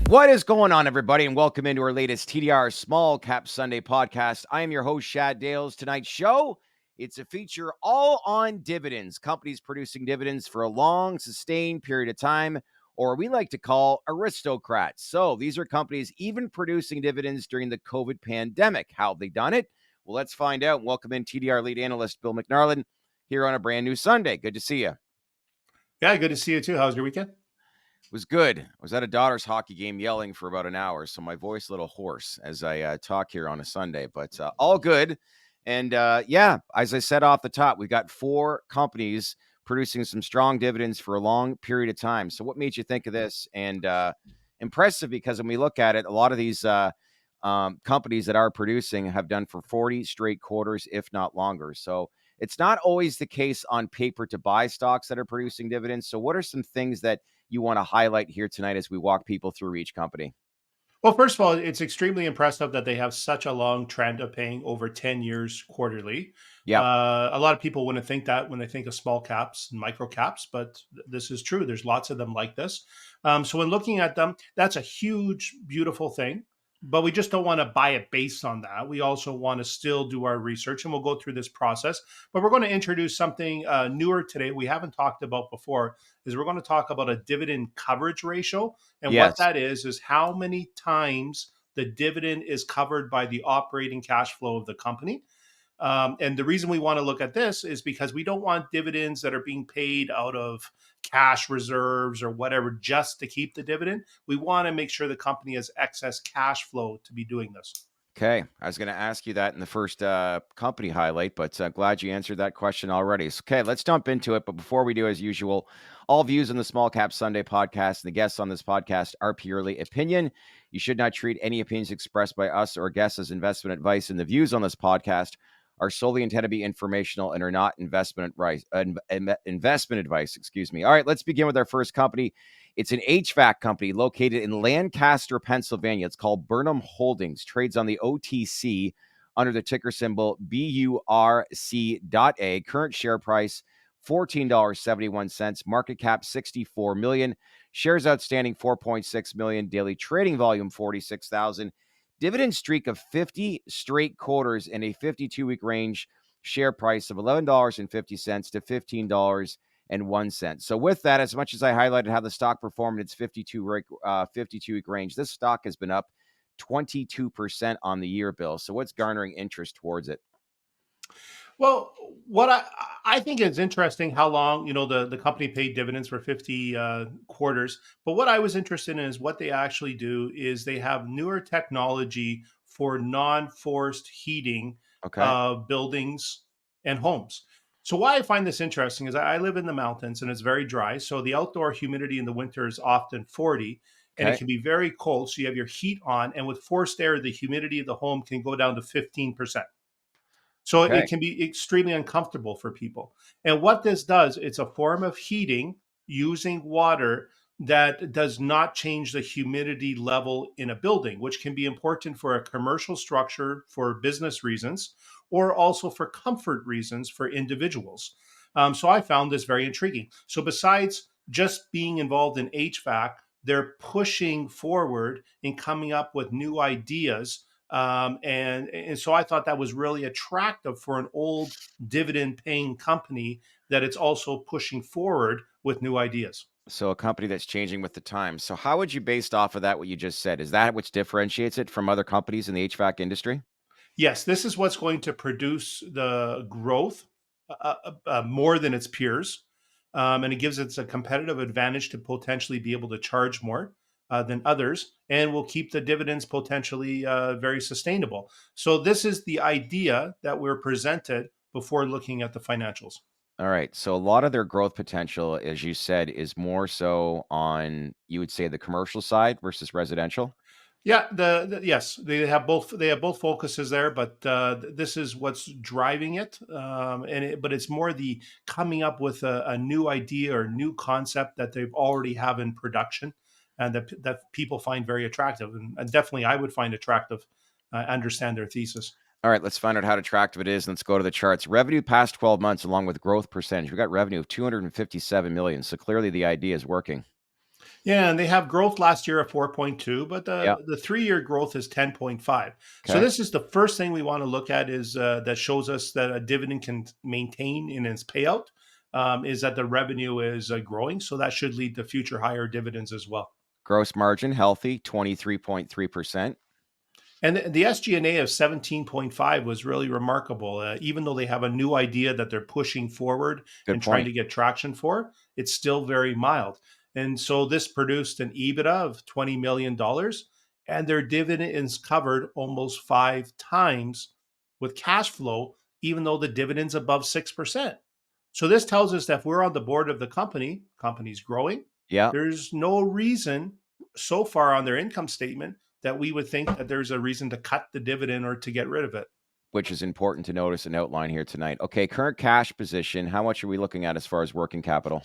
What is going on, everybody, and welcome into our latest TDR Small Cap Sunday podcast. I am your host, Shad Dales. Tonight's show, it's a feature all on dividends, companies producing dividends for a long, sustained period of time, or we like to call aristocrats. So these are companies even producing dividends during the COVID pandemic. How have they done it? Well, let's find out. Welcome in TDR lead analyst Bill McNarland here on a brand new Sunday. Good to see you. Yeah, good to see you too. How was your weekend? Was good. I was at a daughter's hockey game yelling for about an hour, so my voice a little hoarse as I talk here on a Sunday, but all good. And yeah, as I said off the top, we've got 4 companies producing some strong dividends for a long period of time. So what made you think of this? And impressive, because when we look at it, a lot of these companies that are producing have done for 40 straight quarters, if not longer. So it's not always the case on paper to buy stocks that are producing dividends. So what are some things that you want to highlight here tonight as we walk people through each company? Well, first of all, it's extremely impressive that they have such a long trend of paying over 10 years quarterly. Yep. A lot of people wouldn't think that when they think of small caps and micro caps, but this is true. There's lots of them like this. So when looking at them, that's a huge, beautiful thing. But we just don't want to buy it based on that. We also want to still do our research, and we'll go through this process. But we're going to introduce something newer today we haven't talked about before. Is we're going to talk about a dividend coverage ratio. And what Yes. that is how many times the dividend is covered by the operating cash flow of the company. And the reason we want to look at this is because we don't want dividends that are being paid out of cash reserves or whatever just to keep the dividend. We want to make sure the company has excess cash flow to be doing this. Okay. I was going to ask you that in the first company highlight, but glad you answered that question already. So, okay, let's jump into it. But before we do, as usual, all views on the Small Cap Sunday podcast and the guests on this podcast are purely opinion. You should not treat any opinions expressed by us or guests as investment advice, and the views on this podcast are solely intended to be informational and are not investment advice. Excuse me. All right, let's begin with our first company. It's an HVAC company located in Lancaster, Pennsylvania. It's called Burnham Holdings, trades on the OTC under the ticker symbol BURC.A. Current share price, $14.71. Market cap, $64 million. Shares outstanding, 4.6 million. Daily trading volume, 46,000. Dividend streak of 50 straight quarters in a 52-week range. Share price of $11.50 to $15.01. So with that, as much as I highlighted how the stock performed in its 52-week range, this stock has been up 22% on the year, Bill. So what's garnering interest towards it? Well, what I think is interesting how long the company paid dividends for 50 quarters. But what I was interested in is what they actually do is they have newer technology for non-forced heating Okay. of buildings and homes. So why I find this interesting is I live in the mountains and it's very dry. So the outdoor humidity in the winter is often 40 and it Okay. can be very cold. So you have your heat on, and with forced air, the humidity of the home can go down to 15%. So Okay. it can be extremely uncomfortable for people. And what this does, it's a form of heating using water that does not change the humidity level in a building, which can be important for a commercial structure for business reasons, or also for comfort reasons for individuals. So I found this very intriguing. So besides just being involved in HVAC, they're pushing forward and coming up with new ideas, and so I thought that was really attractive for an old dividend paying company, that it's also pushing forward with new ideas. So a company that's changing with the times. So how would you, based off of that, what you just said, is that which differentiates it from other companies in the HVAC industry? Yes, this is what's going to produce the growth more than its peers. And it gives it a competitive advantage to potentially be able to charge more than others, and will keep the dividends potentially very sustainable. So, this is the idea that we're presented before looking at the financials. All right. So a lot of their growth potential, as you said, is more so on, you would say, the commercial side versus residential. Yeah, yes, they have both focuses there, but this is what's driving it, but it's more the coming up with a new idea or new concept that they've already have in production, and that people find very attractive, and definitely I would find attractive. Understand their thesis. All right, let's find out how attractive it is. Let's go to the charts. Revenue past 12 months, along with growth percentage. We got revenue of 257 million. So clearly the idea is working. Yeah, and they have growth last year of 4.2, but Yeah. the 3-year growth is 10.5. So Okay. this is the first thing we want to look at is that shows us that a dividend can maintain in its payout, is that the revenue is growing. So that should lead to future higher dividends as well. Gross margin healthy, 23.3%. And the SG&A of 17.5 was really remarkable. Even though they have a new idea that they're pushing forward Good and trying point. to get traction for, it's still very mild. And so this produced an EBITDA of $20 million, and their dividend is covered almost 5 times with cash flow, even though the dividend's above 6%. So this tells us that if we're on the board of the company's growing, Yeah. there's no reason so far on their income statement that we would think that there's a reason to cut the dividend or to get rid of it. Which is important to notice and outline here tonight. Okay, current cash position. How much are we looking at as far as working capital?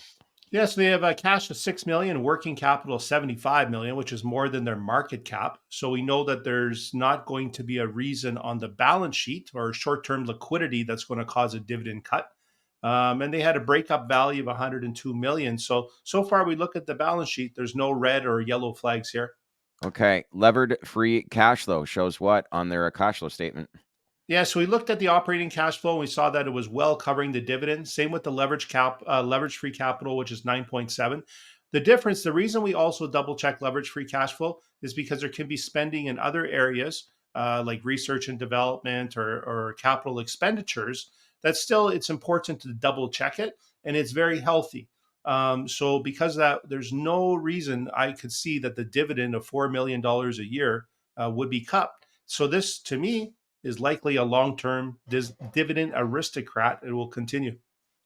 Yes, they have a cash of 6 million, working capital of 75 million, which is more than their market cap. So we know that there's not going to be a reason on the balance sheet or short-term liquidity that's going to cause a dividend cut. And they had a breakup value of 102 million. So far we look at the balance sheet, there's no red or yellow flags here. Okay, levered free cash flow shows what on their cash flow statement? Yeah, so we looked at the operating cash flow and we saw that it was well covering the dividend. Same with the leverage free capital, which is 9.7. The difference, the reason we also double check leverage free cash flow is because there can be spending in other areas like research and development or capital expenditures. That still, it's important to double check it, and it's very healthy. So because of that, there's no reason I could see that the dividend of $4 million a year would be cut. So this, to me, is likely a long-term dividend aristocrat. It will continue.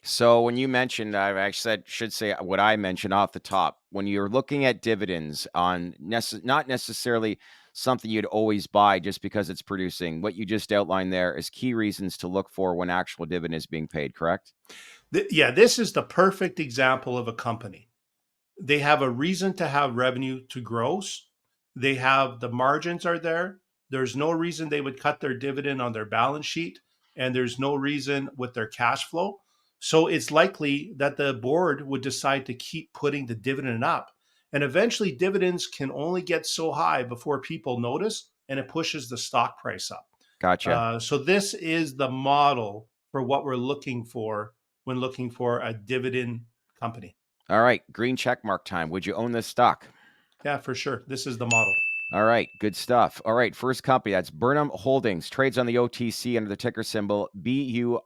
So when you mentioned, I actually should say what I mentioned off the top. When you're looking at dividends on not necessarily something you'd always buy just because it's producing, what you just outlined there is key reasons to look for when actual dividend is being paid, correct? Yeah, this is the perfect example of a company. They have a reason to have revenue to gross. They have the margins are there. There's no reason they would cut their dividend on their balance sheet, and there's no reason with their cash flow. So it's likely that the board would decide to keep putting the dividend up. And eventually, dividends can only get so high before people notice, and it pushes the stock price up. Gotcha. So this is the model for what we're looking for when looking for a dividend company. All right, green check mark time. Would you own this stock? Yeah, for sure. This is the model. All right, good stuff. All right, first company, that's Burnham Holdings, trades on the OTC under the ticker symbol BURC.A.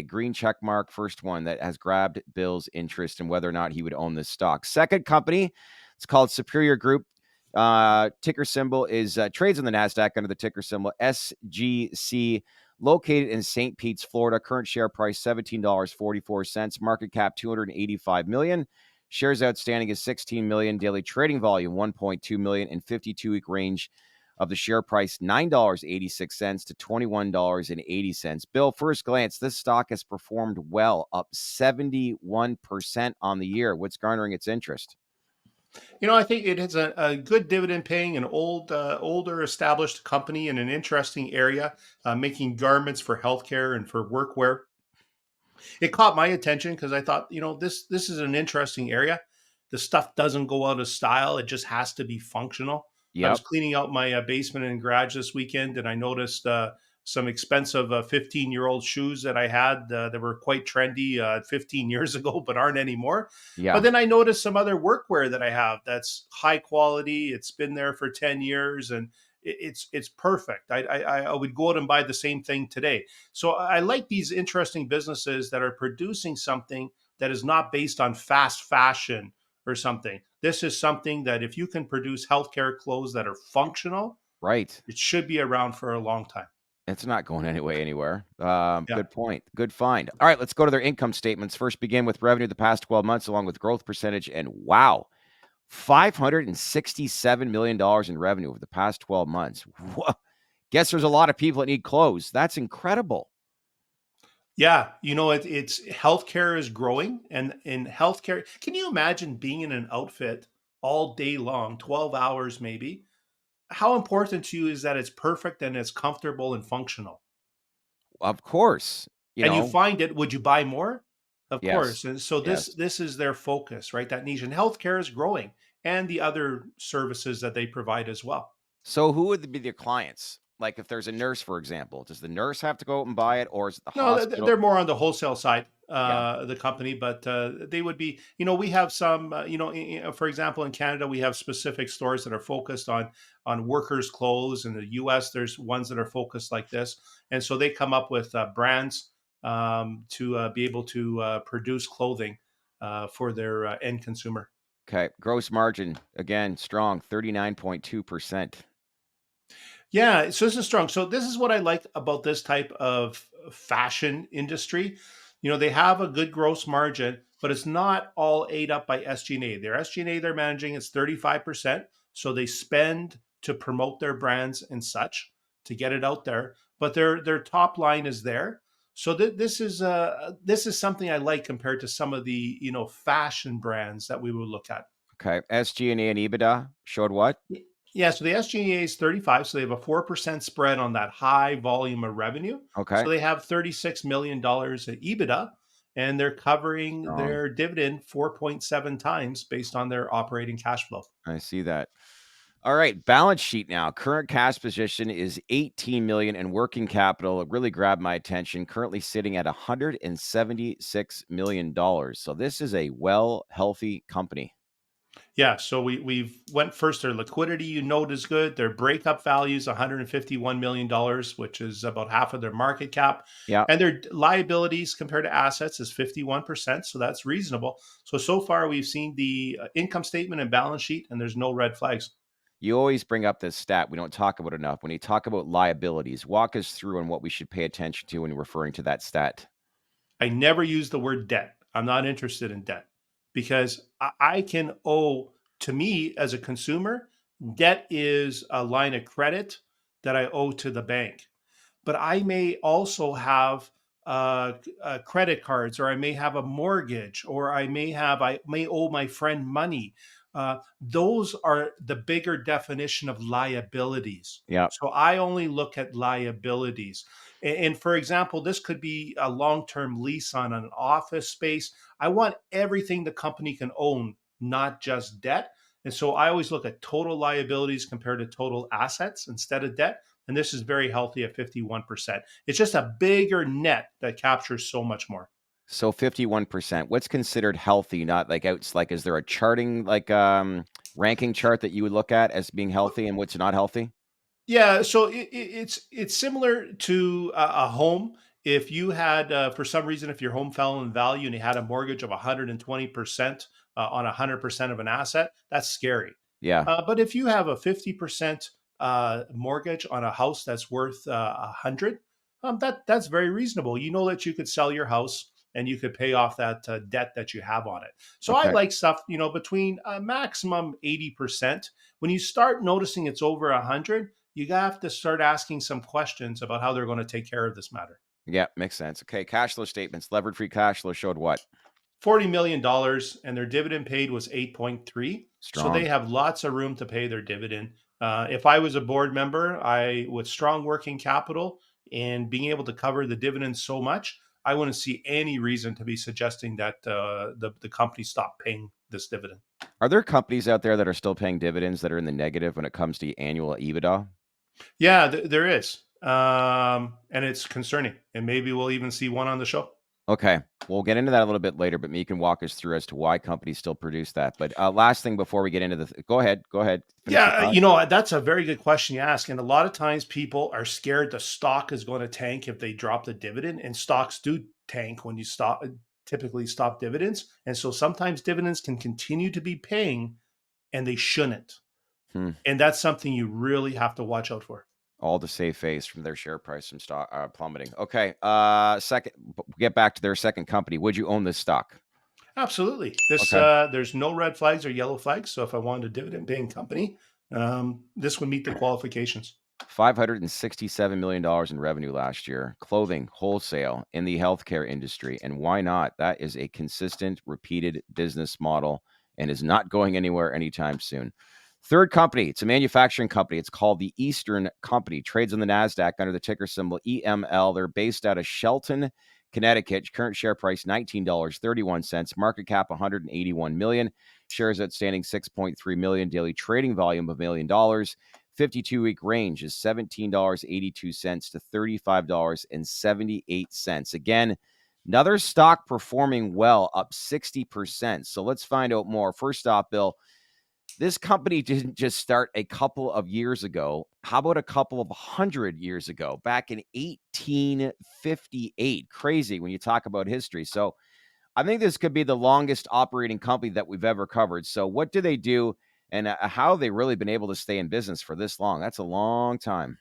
Green check mark, first one that has grabbed Bill's interest in whether or not he would own this stock. Second company, it's called Superior Group. Ticker symbol is trades on the NASDAQ under the ticker symbol SGC, located in St. Pete's, Florida. Current share price $17.44, market cap $285 million. Shares outstanding is 16 million. Daily trading volume 1.2 million, and 52-week range of the share price $9.86 to $21.80. Bill, first glance, this stock has performed well, up 71% on the year. What's garnering its interest? I think it is a good dividend paying, an older established company in an interesting area, making garments for healthcare and for workwear. It caught my attention because I thought, this is an interesting area. The stuff doesn't go out of style; it just has to be functional. I was Yep. cleaning out my basement and garage this weekend, and I noticed some expensive 15-year-old shoes that I had that were quite trendy 15 years ago, but aren't anymore. But Yeah. then I noticed some other workwear that I have that's high quality. It's been there for 10 years, and it's perfect. I would go out and buy the same thing today. So I like these interesting businesses that are producing something that is not based on fast fashion or something. This is something that if you can produce healthcare clothes that are functional, Right. it should be around for a long time. It's not going anywhere. Yeah. Good point. Good find. All right, let's go to their income statements. First, begin with revenue the past 12 months, along with growth percentage. And wow, $567 million in revenue over the past 12 months. Guess there's a lot of people that need clothes. That's incredible. Yeah, it's healthcare is growing, and in healthcare, can you imagine being in an outfit all day long, 12 hours maybe? How important to you is that it's perfect and it's comfortable and functional? Of course, And you find it, would you buy more? Of Yes. course. And so Yes. this is their focus, right? That niche. And healthcare is growing and the other services that they provide as well. So who would be their clients? Like if there's a nurse, for example, does the nurse have to go out and buy it, or is it the No, hospital? they're more on the wholesale side, Yeah. the company, but they would be, we have some, for example, in Canada, we have specific stores that are focused on workers' clothes. In the US, there's ones that are focused like this. And so they come up with brands to be able to produce clothing for their end consumer. Okay. Gross margin, again, strong, 39.2%. Yeah, so this is strong. So this is what I like about this type of fashion industry. They have a good gross margin, but it's not all ate up by SG&A. Their SG&A they're managing is 35%. So they spend to promote their brands and such to get it out there, but their top line is there. So this is something I like compared to some of the fashion brands that we would look at. Okay. SG&A and EBITDA showed what? Yeah, so the SG&A is 35, so they have a 4% spread on that high volume of revenue. Okay. So they have $36 million at EBITDA, and they're covering Strong. their dividend 4.7 times based on their operating cash flow. I see that. All right, balance sheet now. Current cash position is 18 million and working capital. It really grabbed my attention. Currently sitting at 176 million dollars. So this is a healthy company. Yeah, so we've went first. Their liquidity, is good. Their breakup value is $151 million, which is about half of their market cap. Yeah. And their liabilities compared to assets is 51%. So that's reasonable. So far, we've seen the income statement and balance sheet, and there's no red flags. You always bring up this stat we don't talk about enough. When you talk about liabilities, walk us through on what we should pay attention to when referring to that stat. I never use the word debt. I'm not interested in debt because I can owe, to me as a consumer, debt is a line of credit that I owe to the bank. But I may also have credit cards, or I may have a mortgage, or I may owe my friend money. Those are the bigger definition of liabilities. Yeah. So I only look at liabilities. And for example, this could be a long-term lease on an office space. I want everything the company can own, not just debt. And so I always look at total liabilities compared to total assets instead of debt. And this is very healthy at 51%. It's just a bigger net that captures so much more. So 51%. What's considered healthy? Not like outs like is there a charting ranking chart that you would look at as being healthy and what's not healthy? Yeah, so it's similar to a home. If you had, for some reason, if your home fell in value and you had a mortgage of 120% on 100% of an asset, that's scary. Yeah. But if you have a 50% mortgage on a house that's worth 100, that's very reasonable. You know that you could sell your house and you could pay off that debt that you have on it. So I Okay. like stuff, between a maximum 80%. When you start noticing it's over 100, you have to start asking some questions about how they're going to take care of this matter. Yeah, makes sense. Okay, cash flow statements. Levered free cash flow showed what? $40 million, and their dividend paid was 8.3. So they Strong. have lots of room to pay their dividend. If I was a board member, I with strong working capital and being able to cover the dividend so much, I wouldn't see any reason to be suggesting that the company stop paying this dividend. Are there companies out there that are still paying dividends that are in the negative when it comes to annual EBITDA? Yeah, there is, and it's concerning. And maybe we'll even see one on the show. Okay, we'll get into that a little bit later, but me can walk us through as to why companies still produce that. But last thing before we get into the, go ahead, finish your Yeah, thought. that's a very good question you ask. And a lot of times people are scared the stock is going to tank if they drop the dividend, and stocks do tank when you typically stop dividends. And so sometimes dividends can continue to be paying and they shouldn't. Hmm. And that's something you really have to watch out for. All to save face from their share price from stock plummeting. Okay, second, get back to their second company. Would you own this stock? Absolutely. This Okay. there's no red flags or yellow flags. So if I wanted a dividend paying company, this would meet the qualifications. $567 million in revenue last year, clothing, wholesale in the healthcare industry. And why not? That is a consistent, repeated business model and is not going anywhere anytime soon. Third company, it's a manufacturing company. It's called the Eastern Company, trades on the NASDAQ under the ticker symbol EML. They're based out of Shelton, Connecticut. Current share price $19.31. Market cap $181 million. Shares outstanding 6.3 million. Daily trading volume of $1 million. 52-week range is $17.82 to $35.78. Again, another stock performing well, up 60%. So let's find out more. First off, Bill, this company didn't just start a couple of years ago. How about a couple of 100 years ago, back in 1858? Crazy when you talk about history. So I think this could be the longest operating company that we've ever covered. So what do they do, and how have they really been able to stay in business for this long? That's a long time.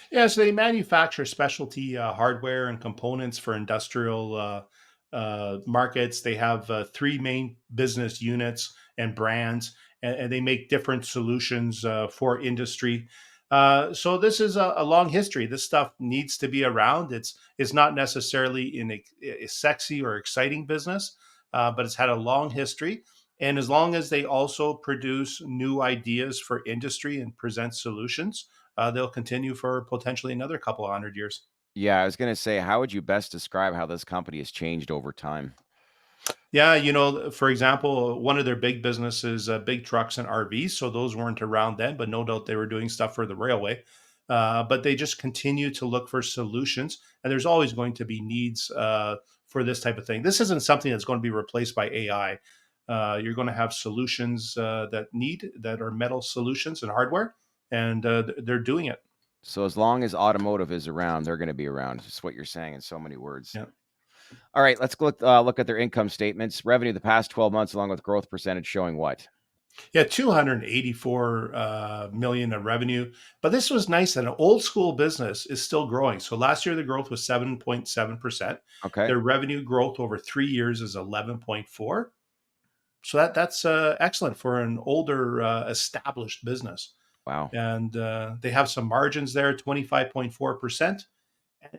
Yeah, so they manufacture specialty hardware and components for industrial markets. They have three main business units and brands, and they make different solutions for industry. So this is a long history. This stuff needs to be around. It's not necessarily in a sexy or exciting business, but it's had a long history. And as long as they also produce new ideas for industry and present solutions, they'll continue for potentially another couple of 100 years. Yeah, I was going to say, how would you best describe how this company has changed over time? Yeah, for example, one of their big businesses, big trucks and RVs. So those weren't around then, but no doubt they were doing stuff for the railway. But they just continue to look for solutions, and there's always going to be needs for this type of thing. This isn't something that's going to be replaced by AI. You're going to have solutions that are metal solutions and hardware, and they're doing it. So as long as automotive is around, they're going to be around. It's what you're saying in so many words. Yeah. All right, let's look at their income statements. Revenue the past 12 months, along with growth percentage, showing what? Yeah, 284 million of revenue. But this was nice that an old school business is still growing. So last year the growth was 7.7%. Okay. Their revenue growth over 3 years is 11.4. So that's excellent for an older established business. Wow. And they have some margins there, 25.4%.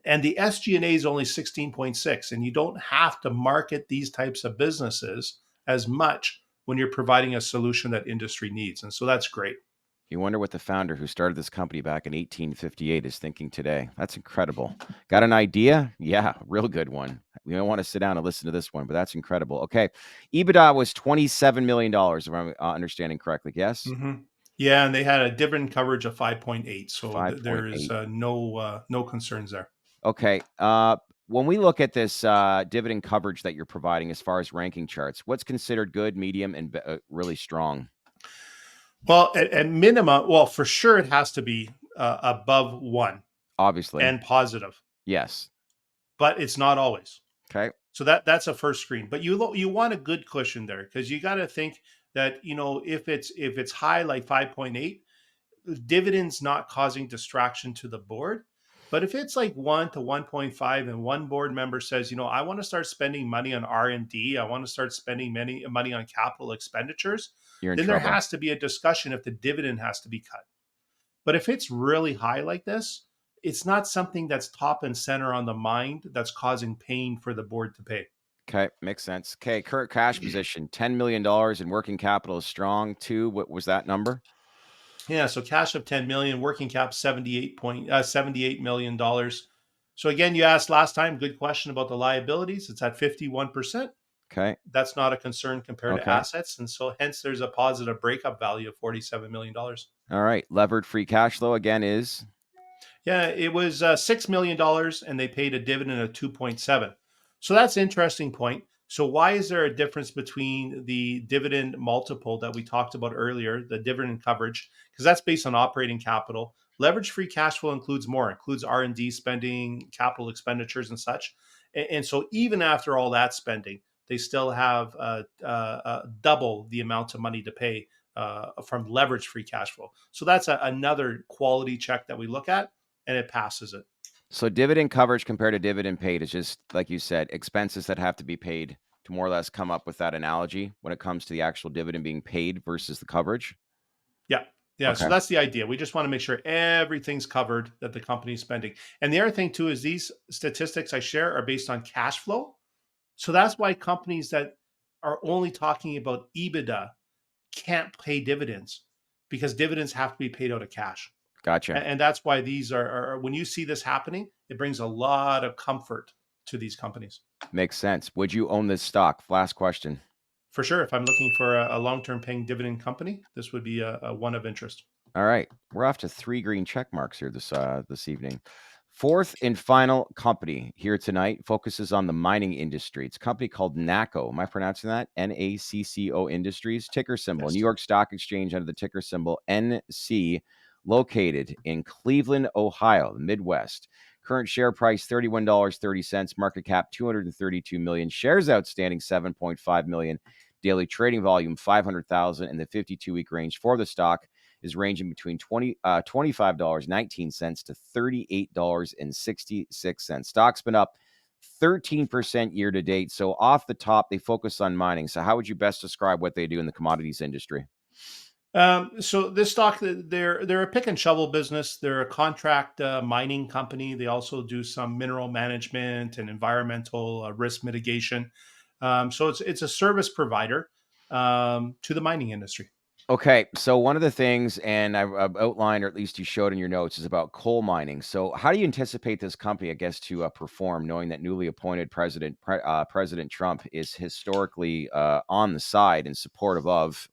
And the SG&A is only 16.6, and you don't have to market these types of businesses as much when you're providing a solution that industry needs. And so that's great. You wonder what the founder who started this company back in 1858 is thinking today. That's incredible. Got an idea? Yeah, real good one. We don't want to sit down and listen to this one, but that's incredible. Okay. EBITDA was $27 million, if I'm understanding correctly. Yes? Mm-hmm. Yeah, and they had a dividend coverage of 5.8, so there is 5.8. no concerns there. Okay. When we look at this dividend coverage that you're providing as far as ranking charts, what's considered good, medium, and really strong? Well, at minimum, well, for sure it has to be above 1 Obviously. and positive, Yes. but it's not always. Okay. So that's a first screen. But you want a good cushion there, because you got to think that if it's high like 5.8, dividends not causing distraction to the board. But if it's like 1 to 1.5 and one board member says, I want to start spending money on R&D, I want to start spending money on capital expenditures, You're in then there trouble. has to be a discussion if the dividend has to be cut. But if it's really high like this, it's not something that's top and center on the mind that's causing pain for the board to pay. Okay, makes sense. Okay, current cash position, $10 million, and working capital is strong too. What was that number? Yeah, so cash of 10 million, working cap $78 million. So again, you asked last time, good question about the liabilities. It's at 51%. Okay. That's not a concern compared to Okay. assets, and so hence there's a positive breakup value of $47 million. All right. Levered free cash flow again is Yeah, it was $6 million, and they paid a dividend of 2.7. So that's an interesting point. So why is there a difference between the dividend multiple that we talked about earlier, the dividend coverage, because that's based on operating capital. Leverage free cash flow includes more, includes R&D spending, capital expenditures and such. And so even after all that spending, they still have double the amount of money to pay from leverage free cash flow. So that's another quality check that we look at, and it passes it. so dividend coverage compared to dividend paid is just like you said, expenses that have to be paid to more or less come up with that analogy when it comes to the actual dividend being paid versus the coverage. Yeah. Yeah. Okay. So that's the idea. We just want to make sure everything's covered that the company's spending. And the other thing, too, is these statistics I share are based on cash flow. So that's why companies that are only talking about EBITDA can't pay dividends, because dividends have to be paid out of cash. Gotcha. And that's why these are when you see this happening, it brings a lot of comfort to these companies. Makes sense. Would you own this stock? Last question. For sure, if I'm looking for a long-term paying dividend company, this would be a one of interest. All right, we're off to 3 green check marks here this evening. Fourth and final company here tonight focuses on the mining industry. It's a company called NACCO. Am I pronouncing that? NACCO Industries. Ticker symbol, New Yes. York Stock Exchange under the ticker symbol NC, located in Cleveland, Ohio, the Midwest. Current share price $31.30, market cap 232 million, shares outstanding 7.5 million, daily trading volume 500,000, and the 52-week range for the stock is ranging between $25.19 to $38.66. Stock's been up 13% year to date. So off the top, they focus on mining. So how would you best describe what they do in the commodities industry? So this stock, they're a pick and shovel business. They're a contract mining company. They also do some mineral management and environmental risk mitigation. So it's a service provider to the mining industry. Okay, so one of the things, and I've outlined, or at least you showed in your notes, is about coal mining. So, how do you anticipate this company, I guess, to perform, knowing that newly appointed President Trump is historically on the side and supportive of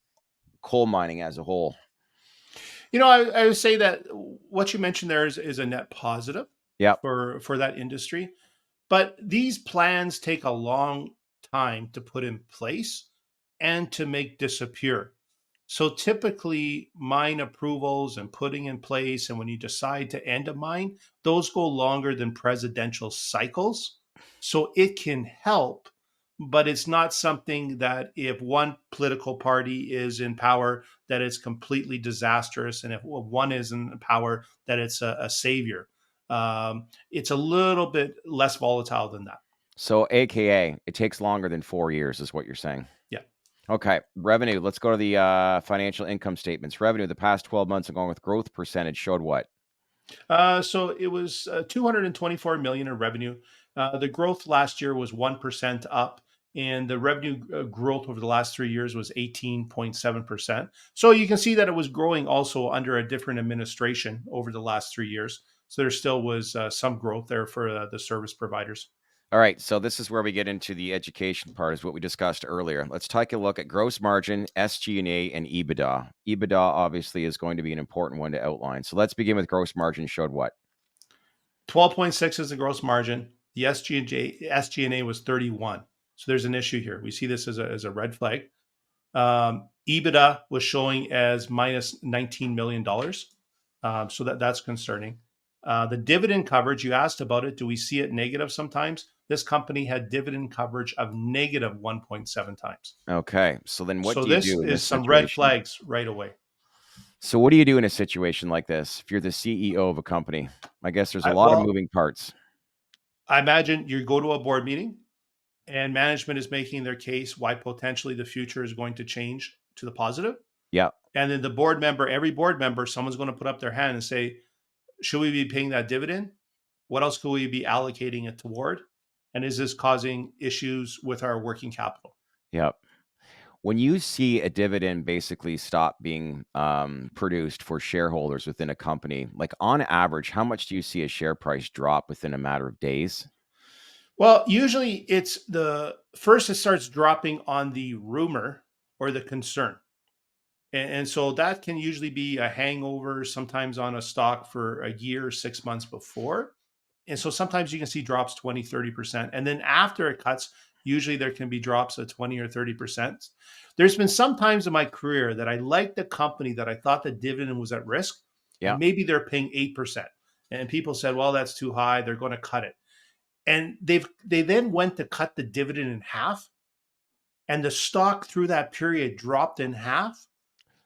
coal mining as a whole? I would say that what you mentioned there is a net positive Yep. for that industry. But these plans take a long time to put in place and to make disappear. So typically, mine approvals and putting in place, and when you decide to end a mine, those go longer than presidential cycles. So it can help, but it's not something that if one political party is in power, that it's completely disastrous. And if one is in power, that it's a savior. It's a little bit less volatile than that. So, AKA, it takes longer than 4 years, is what you're saying. Yeah. Okay, revenue. Let's go to the financial income statements. Revenue the past 12 months, along with growth percentage, showed what? So it was 224 million in revenue. The growth last year was 1% up, and the revenue growth over the last 3 years was 18.7%. So you can see that it was growing also under a different administration over the last 3 years. So there still was some growth there for the service providers. All right, so this is where we get into the education part, is what we discussed earlier. Let's take a look at gross margin, SG&A, and EBITDA. EBITDA obviously is going to be an important one to outline. So let's begin with gross margin. Showed what? 12.6 is the gross margin. The SG&A was 31. So there's an issue here. We see this as a red flag. EBITDA was showing as minus $19 million. So that's concerning. The dividend coverage, you asked about it. Do we see it negative sometimes? This company had dividend coverage of negative 1.7 times. Okay, so then what So do you this do in is this some red situation? flags right away. So what do you do in a situation like this? If you're the CEO of a company, I guess there's a lot of Well, moving parts. I imagine you go to a board meeting and management is making their case why potentially the future is going to change to the positive. Yeah, And then every board member, someone's going to put up their hand and say, should we be paying that dividend? What else could we be allocating it toward? And is this causing issues with our working capital? yeah. When you see a dividend basically stop being produced for shareholders within a company, like on average, how much do you see a share price drop within a matter of days? Well, usually it's the first it starts dropping on the rumor or the concern. And so that can usually be a hangover sometimes on a stock for a year, 6 months before. And so sometimes you can see drops 20, 30%. And then after it cuts, usually there can be drops of 20 or 30%. There's been some times in my career that I liked the company that I thought the dividend was at risk, Yeah, and maybe they're paying 8%. And people said, well, that's too high. They're going to cut it. And they then went to cut the dividend in half. And the stock through that period dropped in half.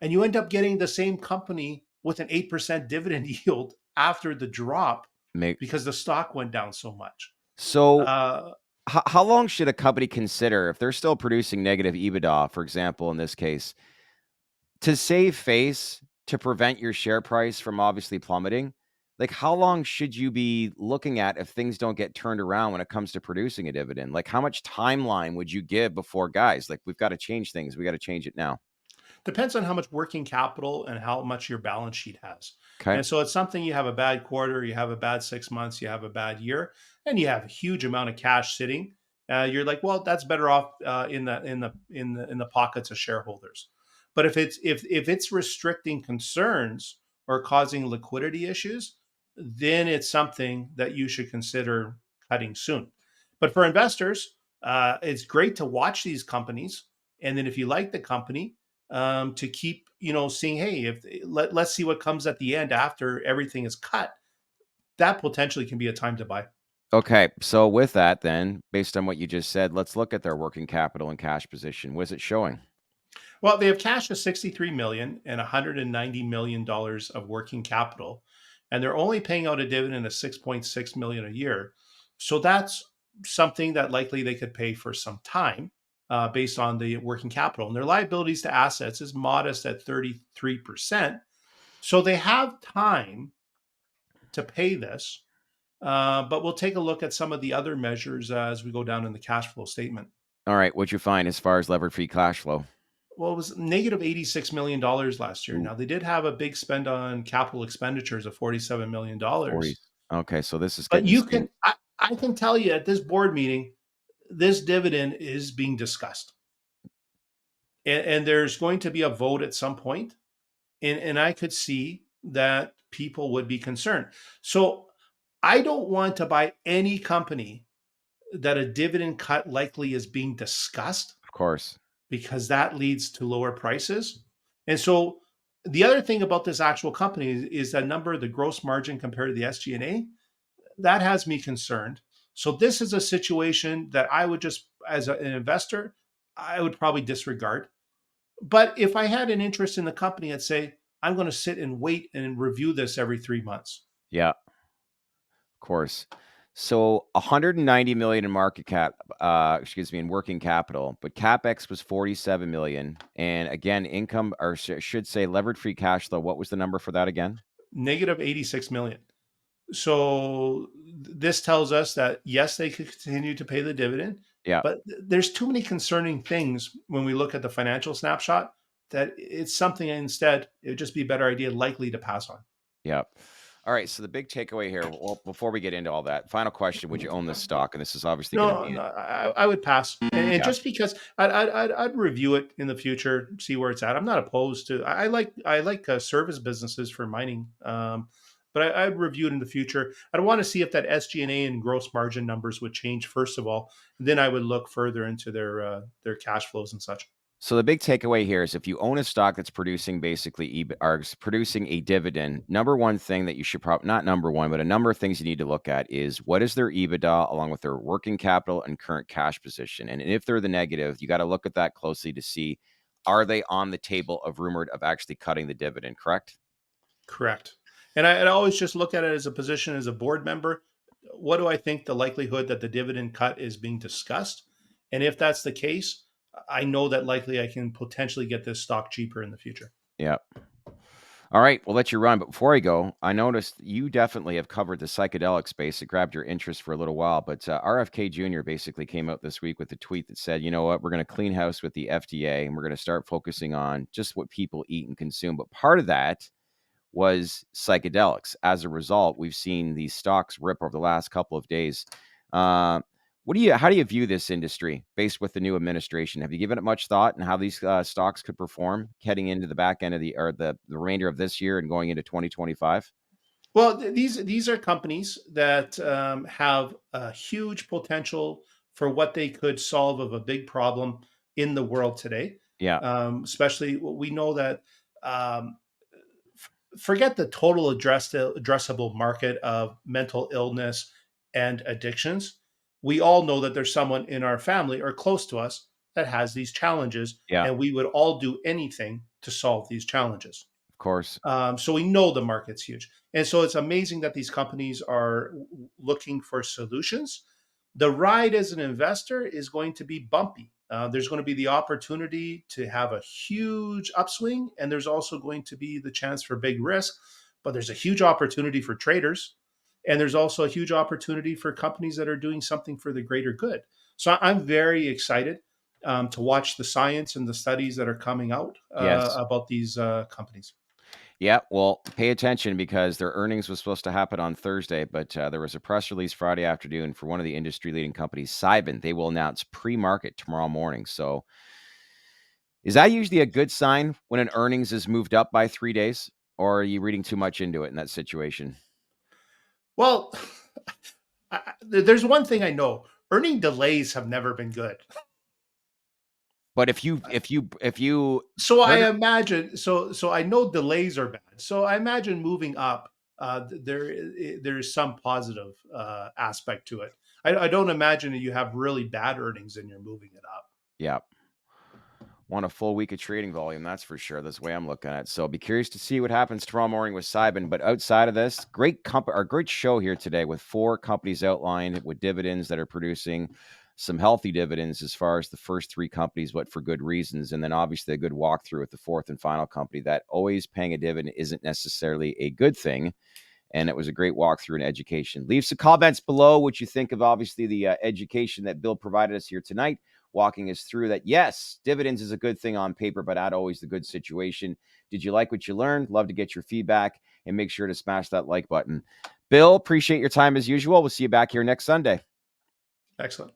And you end up getting the same company with an 8% dividend yield after the drop make because the stock went down so much. so. Uh, How long should a company consider, if they're still producing negative EBITDA, for example, in this case, to save face, to prevent your share price from obviously plummeting? Like, how long should you be looking at if things don't get turned around when it comes to producing a dividend? Like, how much timeline would you give before, guys, like, we've got to change things, we got to change it now? Depends on how much working capital and how much your balance sheet has. Okay. And so it's something, you have a bad quarter, you have a bad 6 months, you have a bad year, and you have a huge amount of cash sitting. You're like, well, that's better off in the pockets of shareholders. But if it's restricting concerns or causing liquidity issues, then it's something that you should consider cutting soon. But for investors, it's great to watch these companies, and then if you like the company, to keep seeing, hey, if let's see what comes at the end after everything is cut. That potentially can be a time to buy. Okay. So with that, then, based on what you just said, let's look at their working capital and cash position. What is it showing? Well, they have cash of 63 million and 190 million dollars of working capital, and they're only paying out a dividend of 6.6 million a year. So that's something that likely they could pay for some time, based on the working capital. And their liabilities to assets is modest at 33%. So they have time to pay this. But we'll take a look at some of the other measures as we go down in the cash flow statement. All right. What'd you find as far as levered free cash flow? Well, it was negative $86 million last year. Ooh, Now, they did have a big spend on capital expenditures of $47 million. 40. Okay. So this is But getting seen. I can tell you at this board meeting, this dividend is being discussed. And there's going to be a vote at some point, and I could see that people would be concerned. So I don't want to buy any company that a dividend cut likely is being discussed, Of course. because that leads to lower prices. And so the other thing about this actual company is that number, the gross margin compared to the SG&A, that has me concerned. So this is a situation that I would just, as an investor, I would probably disregard. But if I had an interest in the company, I'd say, I'm going to sit and wait and review this every 3 months. Yeah. Of course. So 190 million in market cap, excuse me, in working capital, but capex was 47 million. And again, income, or should say levered free cash flow. What was the number for that again? Negative 86 million. So this tells us that yes, they could continue to pay the dividend, Yeah. but there's too many concerning things when we look at the financial snapshot, that it's something instead it would just be a better idea likely to pass on. Yeah. All right. So the big takeaway here, well, before we get into all that, final question: would you own this stock? And this is obviously going to No, be no, I would pass, and yeah. just because I'd review it in the future, see where it's at. I'm not opposed to. I like service businesses for mining, but I'd review it in the future. I'd want to see if that SG&A and gross margin numbers would change first of all, and then I would look further into their cash flows and such. So the big takeaway here is if you own a stock that's producing basically or producing a dividend, number one thing that you should probably, not number one, but a number of things you need to look at is what is their EBITDA along with their working capital and current cash position. And if they're the negative, you got to look at that closely to see, are they on the table of rumored of actually cutting the dividend, correct? Correct. And I'd always just look at it as a position as a board member. What do I think the likelihood that the dividend cut is being discussed? And if that's the case, I know that likely I can potentially get this stock cheaper in the future. Yeah. All right, we'll let you run. But before I go, I noticed you definitely have covered the psychedelic space. It grabbed your interest for a little while. But RFK Jr. basically came out this week with a tweet that said, you know what, we're going to clean house with the FDA and we're going to start focusing on just what people eat and consume. But part of that was psychedelics. As a result, we've seen these stocks rip over the last couple of days. How do you view this industry based with the new administration? Have you given it much thought and how these stocks could perform heading into the back end of the remainder of this year and going into 2025? Well, these are companies that have a huge potential for what they could solve of a big problem in the world today. Yeah, Especially, we know that, um, forget the total addressable market of mental illness and addictions. We all know that there's someone in our family or close to us that has these challenges, yeah, and we would all do anything to solve these challenges. of course. So we know the market's huge. And so it's amazing that these companies are looking for solutions. The ride as an investor is going to be bumpy. There's going to be the opportunity to have a huge upswing, and there's also going to be the chance for big risk. But there's a huge opportunity for traders, and there's also a huge opportunity for companies that are doing something for the greater good. So I'm very excited. to watch the science and the studies that are coming out Yes. about these companies. Yeah, well, pay attention because their earnings was supposed to happen on Thursday, but there was a press release Friday afternoon for one of the industry-leading companies, Cybin. They will announce pre-market tomorrow morning. So is that usually a good sign when an earnings is moved up by 3 days, or are you reading too much into it in that situation? Well, there's one thing I know: earning delays have never been good. But if you So heard I it, imagine, so I know delays are bad. So I imagine moving up, there's some positive aspect to it. I don't imagine that you have really bad earnings and you're moving it up. yeah, want a full week of trading volume, that's for sure. That's the way I'm looking at it. So be curious to see what happens tomorrow morning with Cybin. But outside of this, great show here today with 4 companies outlined with dividends that are producing some healthy dividends as far as the first 3 companies, but for good reasons. And then obviously a good walkthrough with the 4th and final company that always paying a dividend isn't necessarily a good thing. And it was a great walkthrough and education. Leave some comments below what you think of obviously the education that Bill provided us here tonight, walking us through that. Yes, dividends is a good thing on paper, but not always the good situation. Did you like what you learned? Love to get your feedback, and make sure to smash that like button. Bill, appreciate your time as usual. We'll see you back here next Sunday. Excellent.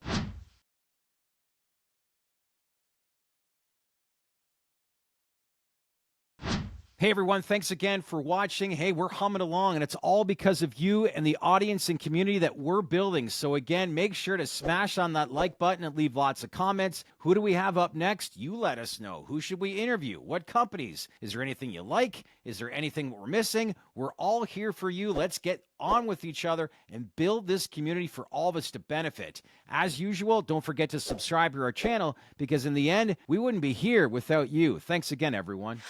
Hey everyone, thanks again for watching. Hey, we're humming along, and it's all because of you and the audience and community that we're building. So again, make sure to smash on that like button and leave lots of comments. Who do we have up next? You let us know. Who should we interview? What companies? Is there anything you like? Is there anything we're missing? We're all here for you. Let's get on with each other and build this community for all of us to benefit. As usual, don't forget to subscribe to our channel because in the end, we wouldn't be here without you. Thanks again, everyone.